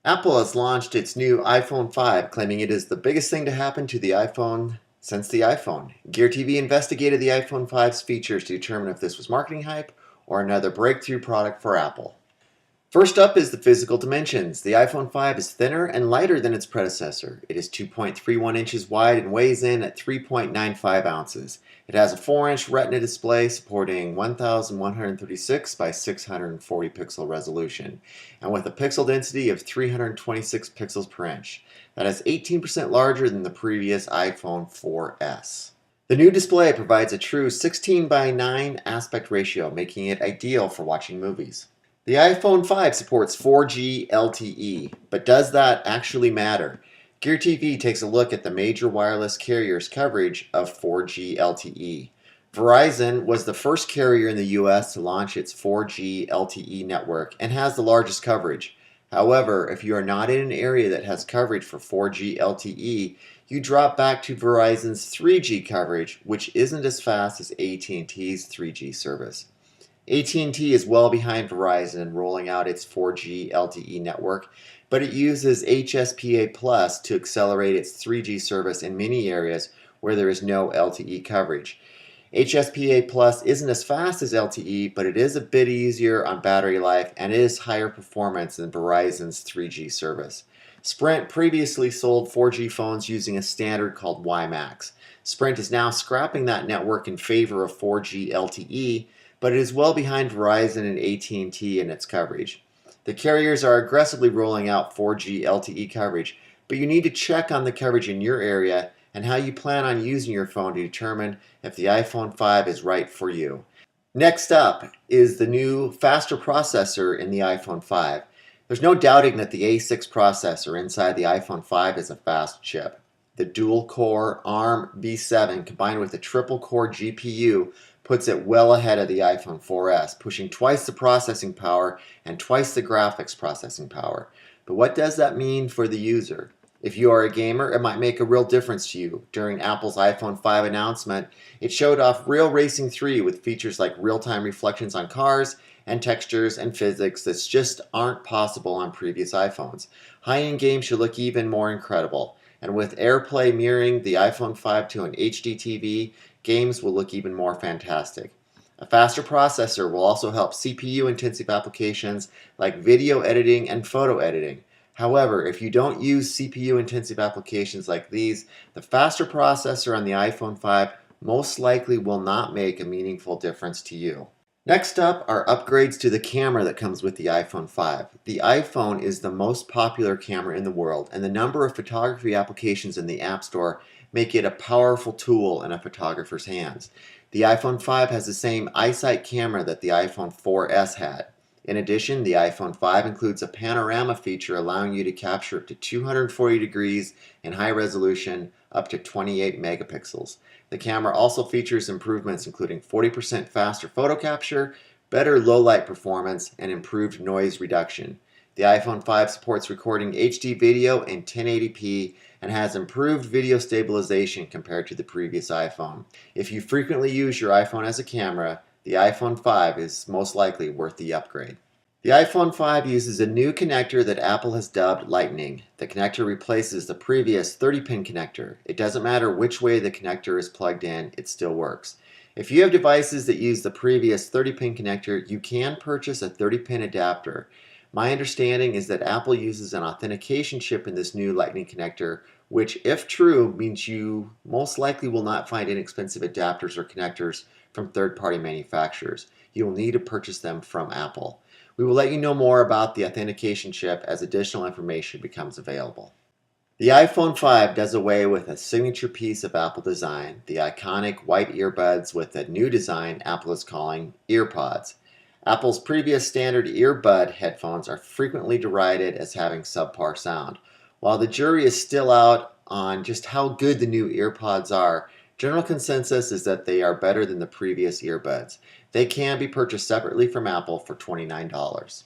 Apple has launched its new iPhone 5, claiming it is the biggest thing to happen to the iPhone since the iPhone. Gear TV investigated the iPhone 5's features to determine if this was marketing hype or another breakthrough product for Apple. First up is the physical dimensions. The iPhone 5 is thinner and lighter than its predecessor. It is 2.31 inches wide and weighs in at 3.95 ounces. It has a 4-inch retina display supporting 1136 by 640 pixel resolution, and with a pixel density of 326 pixels per inch. That is 18% larger than the previous iPhone 4S. The new display provides a true 16 by 9 aspect ratio, making it ideal for watching movies. The iPhone 5 supports 4G LTE, but does that actually matter? Gear TV takes a look at the major wireless carriers' coverage of 4G LTE. Verizon was the first carrier in the US to launch its 4G LTE network and has the largest coverage. However, if you are not in an area that has coverage for 4G LTE, you drop back to Verizon's 3G coverage, which isn't as fast as AT&T's 3G service. AT&T is well behind Verizon in rolling out its 4G LTE network, but it uses HSPA Plus to accelerate its 3G service in many areas where there is no LTE coverage. HSPA Plus isn't as fast as LTE, but it is a bit easier on battery life and is higher performance than Verizon's 3G service. Sprint previously sold 4G phones using a standard called WiMAX. Sprint is now scrapping that network in favor of 4G LTE, but it is well behind Verizon and AT&T in its coverage. The carriers are aggressively rolling out 4G LTE coverage, but you need to check on the coverage in your area and how you plan on using your phone to determine if the iPhone 5 is right for you. Next up is the new faster processor in the iPhone 5. There's no doubting that the A6 processor inside the iPhone 5 is a fast chip. The dual-core ARM V7 combined with a triple-core GPU puts it well ahead of the iPhone 4S, pushing twice the processing power and twice the graphics processing power. But what does that mean for the user? If you are a gamer, it might make a real difference to you. During Apple's iPhone 5 announcement, it showed off Real Racing 3 with features like real-time reflections on cars and textures and physics that just aren't possible on previous iPhones. High-end games should look even more incredible. And with AirPlay mirroring the iPhone 5 to an HD TV, games will look even more fantastic. A faster processor will also help CPU-intensive applications like video editing and photo editing. However, if you don't use CPU-intensive applications like these, the faster processor on the iPhone 5 most likely will not make a meaningful difference to you. Next up are upgrades to the camera that comes with the iPhone 5. The iPhone is the most popular camera in the world, and the number of photography applications in the App Store make it a powerful tool in a photographer's hands. The iPhone 5 has the same iSight camera that the iPhone 4S had. In addition, the iPhone 5 includes a panorama feature allowing you to capture up to 240 degrees in high resolution, up to 28 megapixels. The camera also features improvements including 40% faster photo capture, better low light performance, and improved noise reduction. The iPhone 5 supports recording HD video in 1080p and has improved video stabilization compared to the previous iPhone. If you frequently use your iPhone as a camera, the iPhone 5 is most likely worth the upgrade. The iPhone 5 uses a new connector that Apple has dubbed Lightning. The connector replaces the previous 30-pin connector. It doesn't matter which way the connector is plugged in, it still works. If you have devices that use the previous 30-pin connector, you can purchase a 30-pin adapter. My understanding is that Apple uses an authentication chip in this new Lightning connector, which, if true, means you most likely will not find inexpensive adapters or connectors from third-party manufacturers. You will need to purchase them from Apple. We will let you know more about the authentication chip as additional information becomes available. The iPhone 5 does away with a signature piece of Apple design, the iconic white earbuds, with a new design Apple is calling EarPods. Apple's previous standard earbud headphones are frequently derided as having subpar sound. While the jury is still out on just how good the new EarPods are, general consensus is that they are better than the previous earbuds. They can be purchased separately from Apple for $29.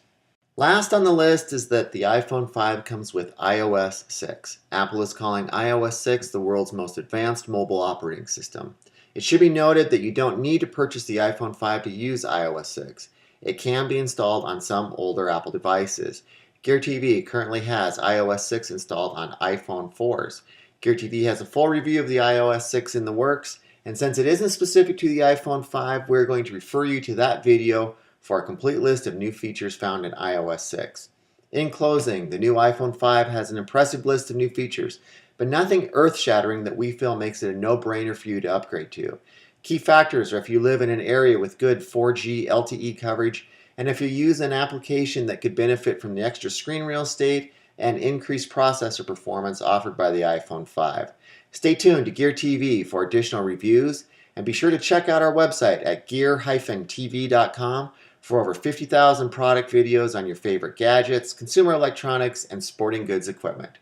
Last on the list is that the iPhone 5 comes with iOS 6. Apple is calling iOS 6 the world's most advanced mobile operating system. It should be noted that you don't need to purchase the iPhone 5 to use iOS 6. It can be installed on some older Apple devices. Gear TV currently has iOS 6 installed on iPhone 4s. Gear TV has a full review of the iOS 6 in the works, and since it isn't specific to the iPhone 5, we're going to refer you to that video for a complete list of new features found in iOS 6. In closing, the new iPhone 5 has an impressive list of new features, but nothing earth-shattering that we feel makes it a no-brainer for you to upgrade to. Key factors are if you live in an area with good 4G LTE coverage, and if you use an application that could benefit from the extra screen real estate and increased processor performance offered by the iPhone 5. Stay tuned to Gear TV for additional reviews, and be sure to check out our website at gear-tv.com for over 50,000 product videos on your favorite gadgets, consumer electronics, and sporting goods equipment.